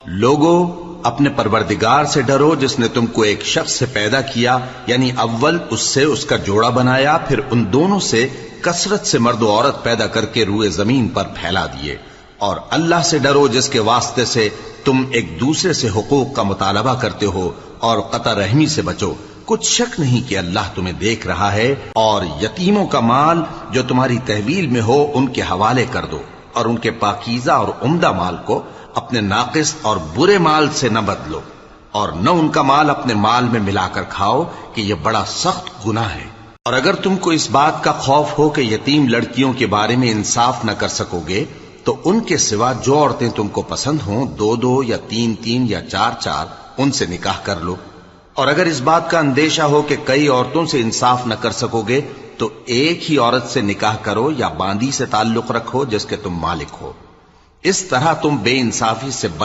لوگو اپنے پروردگار سے ڈرو جس نے تم کو ایک شخص سے پیدا کیا، یعنی اول اس سے اس کا جوڑا بنایا، پھر ان دونوں سے کثرت سے مرد و عورت پیدا کر کے روئے زمین پر پھیلا دیے، اور اللہ سے ڈرو جس کے واسطے سے تم ایک دوسرے سے حقوق کا مطالبہ کرتے ہو، اور قطع رحمی سے بچو، کچھ شک نہیں کہ اللہ تمہیں دیکھ رہا ہے، اور یتیموں کا مال جو تمہاری تحویل میں ہو ان کے حوالے کر دو، اور ان کے پاکیزہ اور عمدہ مال کو اپنے ناقص اور برے مال سے نہ بدلو، اور نہ ان کا مال اپنے مال میں ملا کر کھاؤ کہ یہ بڑا سخت گناہ ہے۔ اور اگر تم کو اس بات کا خوف ہو کہ یتیم لڑکیوں کے بارے میں انصاف نہ کر سکو گے تو ان کے سوا جو عورتیں تم کو پسند ہوں، 2 یا 3 یا 4 ان سے نکاح کر لو۔ اور اگر اس بات کا اندیشہ ہو کہ کئی عورتوں سے انصاف نہ کر سکو گے تو ایک ہی عورت سے نکاح کرو یا باندی سے تعلق رکھو جس کے تم مالک ہو، اس طرح تم بے انصافی سے بچ